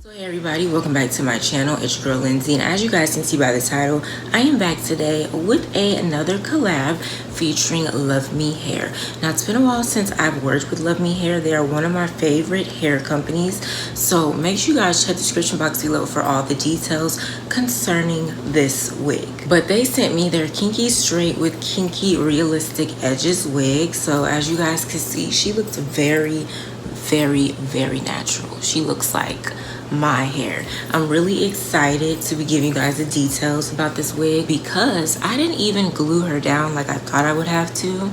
So hey everybody, welcome back to my channel. It's your girl Lindsay, and as you guys can see by the title, I am back today with another collab featuring luvmehair. Now it's been a while since I've worked with luvmehair. They are one of my favorite hair companies, so make sure you guys check the description box below for all the details concerning this wig. But they sent me their Kinky Straight with Kinky Realistic Edges wig. So as you guys can see, she looks very natural. She looks like my hair. I'm really excited to be giving you guys the details about this wig because I didn't even glue her down like I thought I would have to.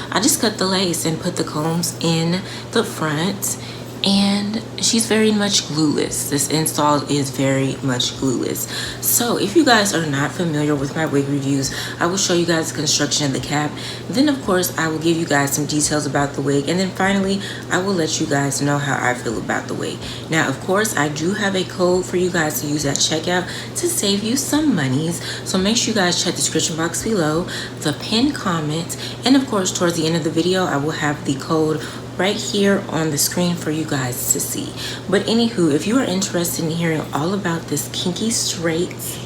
I just cut the lace and put the combs in the front, and she's very much glueless. This install is very much glueless. So if you guys are not familiar with my wig reviews, I will show you guys the construction of the cap. Then of course I will give you guys some details about the wig, and then finally I will let you guys know how I feel about the wig. Now of course I do have a code for you guys to use at checkout to save you some monies, so make sure you guys check the description box below, the pinned comment, and of course towards the end of the video I will have the code right here on the screen for you guys to see. But anywho, if you are interested in hearing all about this Kinky Straight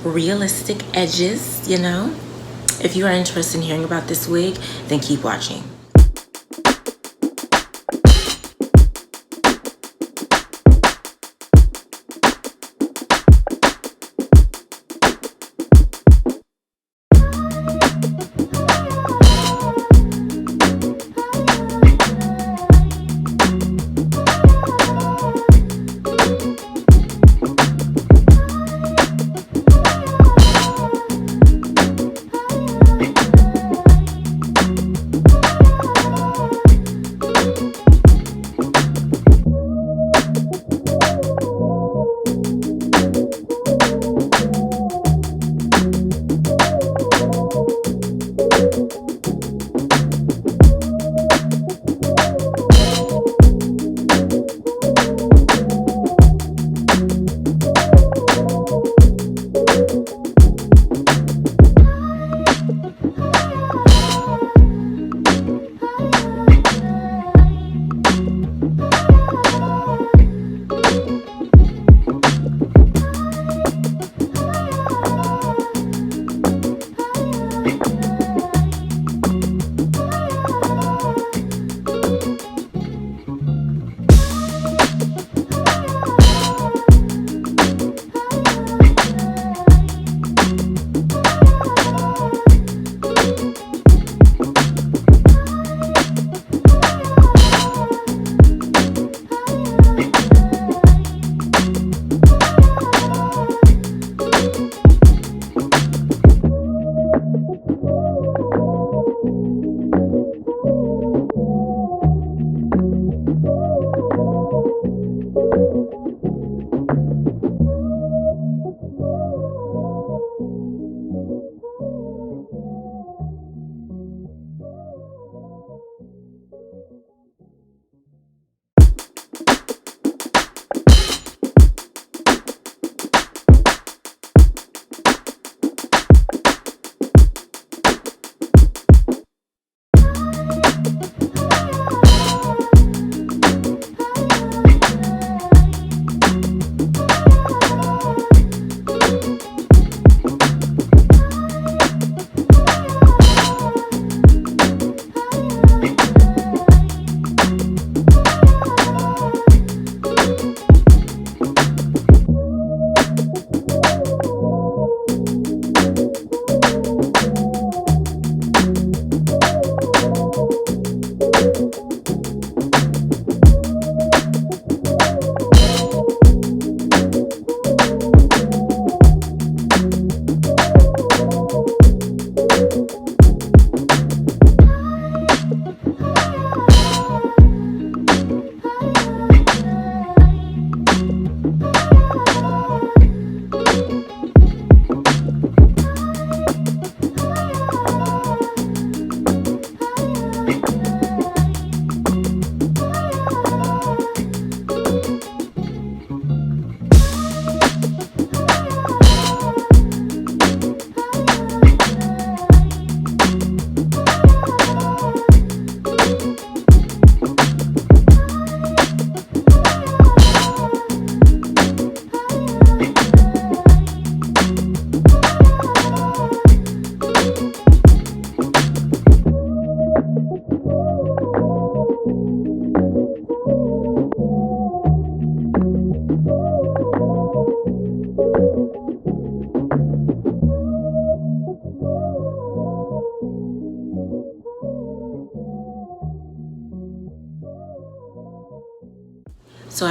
realistic edges, you know, if you are interested in hearing about this wig, then keep watching.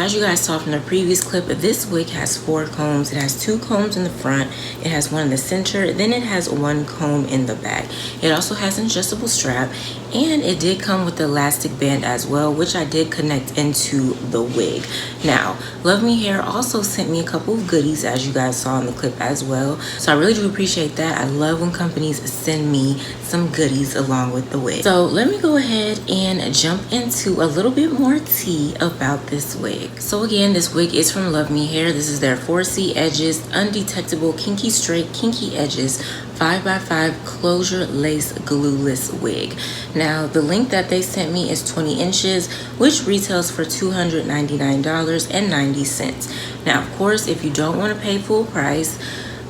as you guys saw from the previous clip, this wig has 4 combs. It has 2 combs in the front, it has 1 in the center, then it has 1 comb in the back. It also has an adjustable strap, and it did come with the elastic band as well, which I did connect into the wig. Now, LUVMEhair also sent me a couple of goodies, as you guys saw in the clip as well. So I really do appreciate that. I love when companies send me some goodies along with the wig. So let me go ahead and jump into a little bit more tea about this wig. So again, this wig is from LUVMEhair. This is their 4C edges, undetectable kinky straight, kinky edges, 5x5 closure lace glueless wig. Now, the length that they sent me is 20 inches, which retails for $299.90. Now, of course, if you don't want to pay full price,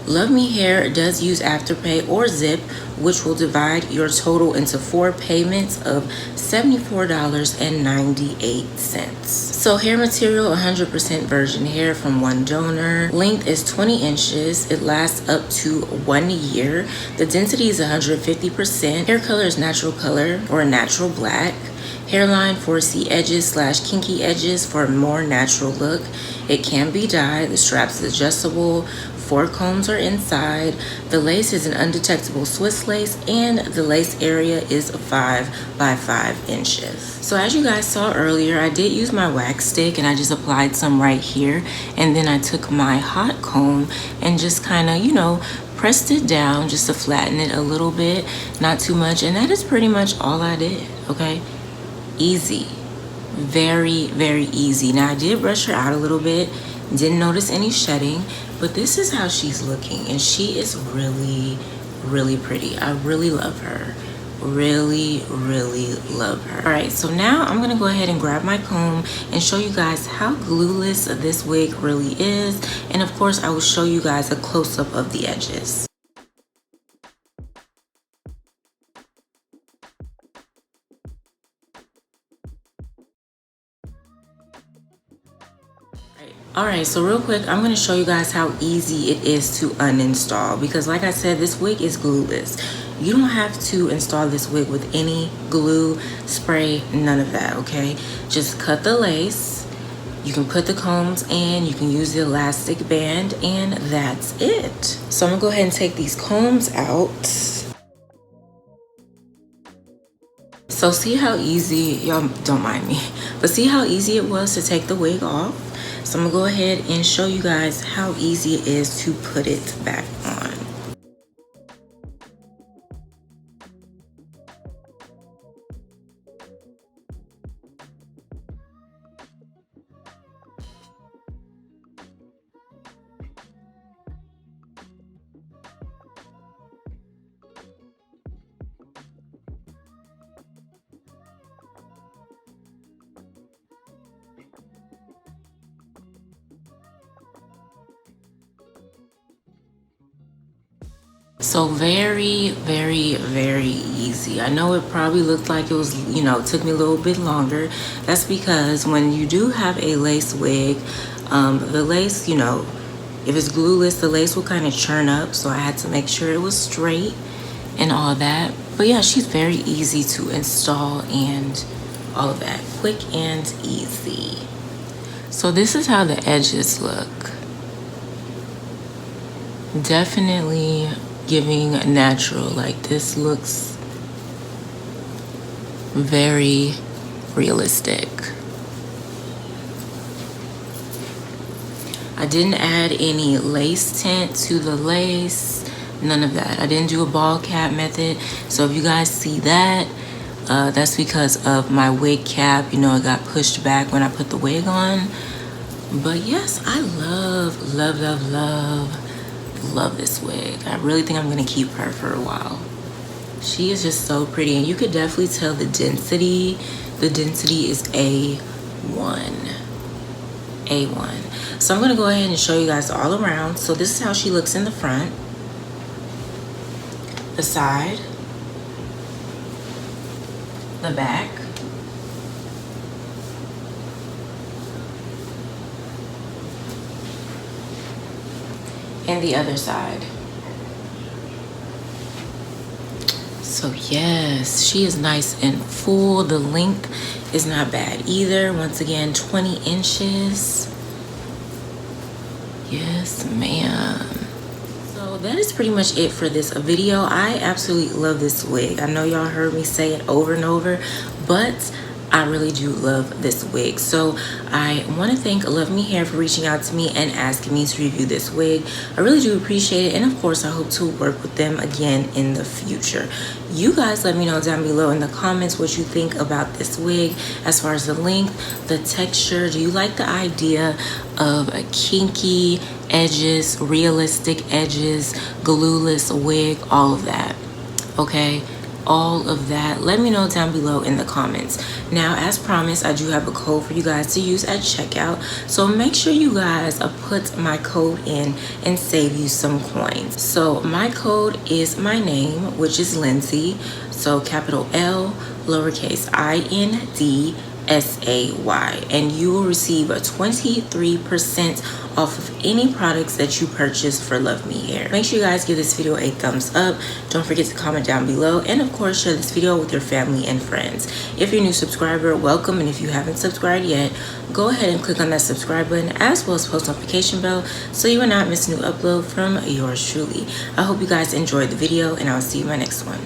LUVMEhair does use Afterpay or Zip, which will divide your total into 4 payments of $74.98. So hair material, 100% virgin hair from 1 donor. Length is 20 inches. It lasts up to 1 year. The density is 150%. Hair color is natural color or a natural black. Hairline 4C edges / kinky edges for a more natural look. It can be dyed. The strap is adjustable. 4 combs are inside. The lace is an undetectable Swiss lace, and the lace area is 5 by 5 inches. So as you guys saw earlier, I did use my wax stick and I just applied some right here, and then I took my hot comb and just kind of, you know, pressed it down just to flatten it a little bit, not too much, and that is pretty much all I did. Okay, easy, very, very easy. Now I did brush her out a little bit, didn't notice any shedding, but this is how she's looking, and she is really, really pretty. I really love her. Really, really love her. All right, so now I'm gonna go ahead and grab my comb and show you guys how glueless this wig really is, and of course I will show you guys a close-up of the edges. Alright, so real quick, I'm going to show you guys how easy it is to uninstall, because like I said, this wig is glueless. You don't have to install this wig with any glue, spray, none of that, okay? Just cut the lace, you can put the combs in, you can use the elastic band, and that's it. So I'm going to go ahead and take these combs out. So see how easy, y'all don't mind me, but see how easy it was to take the wig off? So I'm gonna go ahead and show you guys how easy it is to put it back on. So very, very, very easy. I know it probably looked like it was, you know, it took me a little bit longer. That's because when you do have a lace wig, the lace, you know, if it's glueless, the lace will kind of churn up. So I had to make sure it was straight and all that. But yeah, she's very easy to install and all of that. Quick and easy. So this is how the edges look. Definitely giving natural. Like, this looks very realistic. I didn't add any lace tint to the lace, none of that. I didn't do a ball cap method. So if you guys see that, that's because of my wig cap. You know, it got pushed back when I put the wig on. But yes, I love, love, love, love this wig. I really think I'm gonna keep her for a while. She is just so pretty, and you could definitely tell the density. The density is A1. A1. So I'm gonna go ahead and show you guys all around. So this is how she looks in the front, the side, the back, and the other side. So yes, she is nice and full. The length is not bad either. Once again, 20 inches. Yes, ma'am. So that is pretty much it for this video. I absolutely love this wig. I know y'all heard me say it over and over, but I really do love this wig. So I want to thank luvmehair for reaching out to me and asking me to review this wig. I really do appreciate it, and of course I hope to work with them again in the future. You guys let me know down below in the comments what you think about this wig as far as the length, the texture. Do you like the idea of a kinky edges, realistic edges, glueless wig, all of that? Okay, all of that, let me know down below in the comments. Now, as promised, I do have a code for you guys to use at checkout, so make sure you guys put my code in and save you some coins. So my code is my name, which is Lindsay, so capital L lowercase INDSAY, and you will receive a 23% off of any products that you purchase for luvmehair. Make sure you guys give this video a thumbs up. Don't forget to comment down below, and of course share this video with your family and friends. If you're a new subscriber, welcome, and if you haven't subscribed yet, go ahead and click on that subscribe button as well as post notification bell so you will not miss a new upload from yours truly. I hope you guys enjoyed the video, and I'll see you in my next one.